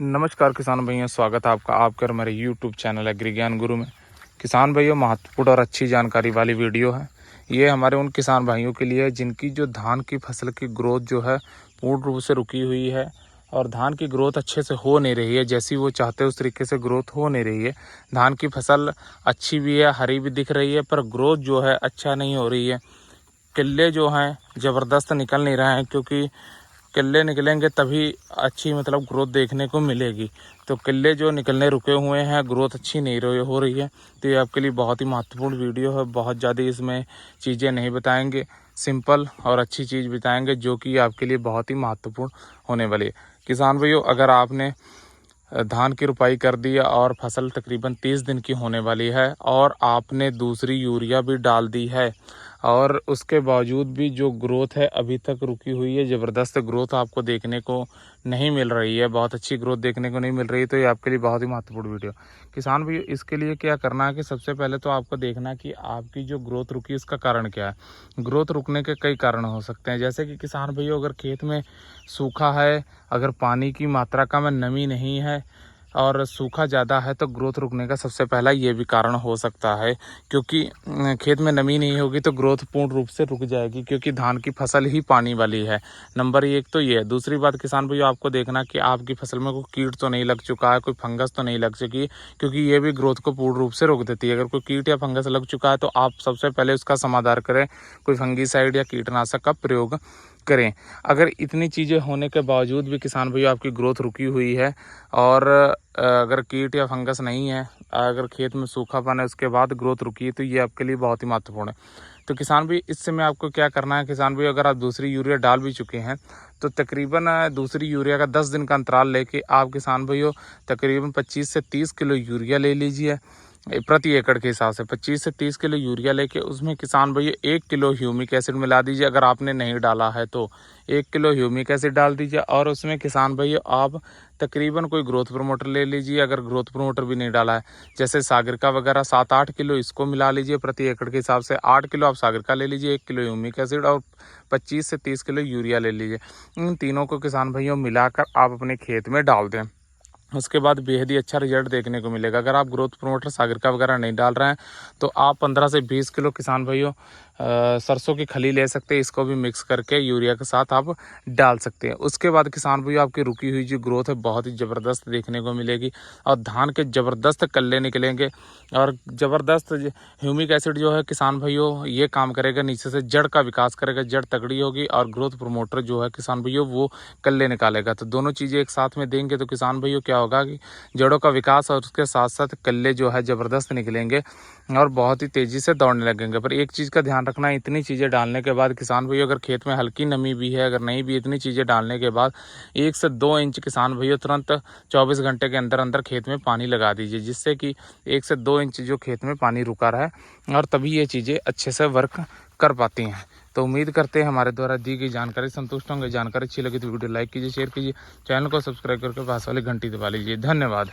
नमस्कार किसान भाइयों, स्वागत है आपका आपके और मेरे यूट्यूब चैनल एग्री ज्ञान गुरु में। किसान भाइयों, महत्वपूर्ण और अच्छी जानकारी वाली वीडियो है। ये हमारे उन किसान भाइयों के लिए है जिनकी जो धान की फसल की ग्रोथ जो है पूर्ण रूप से रुकी हुई है और धान की ग्रोथ अच्छे से हो नहीं रही है। जैसी वो चाहते हैं उस तरीके से ग्रोथ हो नहीं रही है। धान की फसल अच्छी भी है, हरी भी दिख रही है, पर ग्रोथ जो है अच्छा नहीं हो रही है। किल्ले जो हैं ज़बरदस्त निकल नहीं रहे हैं, क्योंकि किल्ले निकलेंगे तभी अच्छी ग्रोथ देखने को मिलेगी। तो किल्ले जो निकलने रुके हुए हैं, ग्रोथ अच्छी नहीं हो रही है। तो ये आपके लिए बहुत ही महत्वपूर्ण वीडियो है। बहुत ज़्यादा इसमें चीज़ें नहीं बताएंगे, सिंपल और अच्छी चीज़ बताएंगे जो कि आपके लिए बहुत ही महत्वपूर्ण होने वाली है। किसान भाइयों, अगर आपने धान की रुपाई कर दी और फसल तकरीबन 30 दिन की होने वाली है और आपने दूसरी यूरिया भी डाल दी है और उसके बावजूद भी जो ग्रोथ है अभी तक रुकी हुई है, ज़बरदस्त ग्रोथ आपको देखने को नहीं मिल रही है, बहुत अच्छी ग्रोथ देखने को नहीं मिल रही है, तो ये आपके लिए बहुत ही महत्वपूर्ण वीडियो। किसान भी इसके लिए क्या करना है कि सबसे पहले तो आपको देखना है कि आपकी जो ग्रोथ रुकी इसका कारण क्या है। ग्रोथ रुकने के कई कारण हो सकते हैं, जैसे कि किसान भाइयों, अगर खेत में सूखा है, अगर पानी की मात्रा कम है, नमी नहीं है और सूखा ज़्यादा है, तो ग्रोथ रुकने का सबसे पहला ये भी कारण हो सकता है। क्योंकि खेत में नमी नहीं होगी तो ग्रोथ पूर्ण रूप से रुक जाएगी, क्योंकि धान की फसल ही पानी वाली है। नंबर एक तो ये है। दूसरी बात किसान भाइयों, आपको देखना कि आपकी फसल में कोई कीट तो नहीं लग चुका है, कोई फंगस तो नहीं लग चुकी, क्योंकि ये भी ग्रोथ को पूर्ण रूप से रोक देती है। अगर कोई कीट या फंगस लग चुका है तो आप सबसे पहले उसका समाधान करें, कोई फंगीसाइड या कीटनाशक का प्रयोग करें। अगर इतनी चीज़ें होने के बावजूद भी किसान भाइयों आपकी ग्रोथ रुकी हुई है और अगर कीट या फंगस नहीं है, अगर खेत में सूखापन है, उसके बाद ग्रोथ रुकी है, तो ये आपके लिए बहुत ही महत्वपूर्ण है। तो किसान भाई, इस समय आपको क्या करना है किसान भाई, अगर आप दूसरी यूरिया डाल भी चुके हैं तो तकरीबन दूसरी यूरिया का 10 दिन का अंतराल लेके आप किसान भाइयों तकरीबन 25 से 30 किलो यूरिया ले लीजिए। प्रति एकड़ के हिसाब से 25 से 30 किलो यूरिया लेके उसमें किसान भैया 1 किलो ह्यूमिक एसिड मिला दीजिए। अगर आपने नहीं डाला है तो 1 किलो ह्यूमिक एसिड डाल दीजिए और उसमें किसान भैया आप तकरीबन कोई ग्रोथ प्रमोटर ले लीजिए। अगर ग्रोथ प्रमोटर भी नहीं डाला है, जैसे सागरिका वगैरह 7-8 किलो इसको मिला लीजिए। प्रति एकड़ के हिसाब से 8 किलो आप सागरिका ले लीजिए, 1 किलो ह्यूमिक एसिड और 25 से 30 किलो यूरिया ले लीजिए। इन तीनों को किसान भाइयों मिलाकर आप अपने खेत में डाल दें। उसके बाद बेहद ही अच्छा रिजल्ट देखने को मिलेगा। अगर आप ग्रोथ प्रमोटर सागरिका वगैरह नहीं डाल रहे हैं तो आप 15 से 20 किलो किसान भाइयों सरसों की खली ले सकते हैं। इसको भी मिक्स करके यूरिया के साथ आप डाल सकते हैं। उसके बाद किसान भाइयों आपकी रुकी हुई जो ग्रोथ है बहुत ही ज़बरदस्त देखने को मिलेगी और धान के ज़बरदस्त कल्ले निकलेंगे और ज़बरदस्त ह्यूमिक एसिड जो है किसान भाइयों ये काम करेगा, नीचे से जड़ का विकास करेगा, जड़ तगड़ी होगी और ग्रोथ प्रमोटर जो है किसान भाइयों वो कल्ले निकालेगा। तो दोनों चीज़ें एक साथ में देंगे तो किसान भाइयों क्या होगा कि जड़ों का विकास और उसके साथ साथ कल्ले जो है ज़बरदस्त निकलेंगे और बहुत ही तेज़ी से दौड़ने लगेंगे। पर एक चीज़ का ध्यान रखना, इतनी चीज़ें डालने के बाद किसान भाइयों अगर खेत में हल्की नमी भी है, अगर नहीं भी, इतनी चीज़ें डालने के बाद 1 से 2 इंच किसान भाइयों तुरंत 24 घंटे के अंदर अंदर खेत में पानी लगा दीजिए, जिससे कि 1 से 2 इंच जो खेत में पानी रुका रहे और तभी ये चीज़ें अच्छे से वर्क कर पाती हैं। तो उम्मीद करते हैं हमारे द्वारा दी गई जानकारी संतुष्ट होंगे। जानकारी अच्छी लगी तो वीडियो लाइक कीजिए, शेयर कीजिए, चैनल को सब्सक्राइब करके पास वाली घंटी दबा लीजिए। धन्यवाद।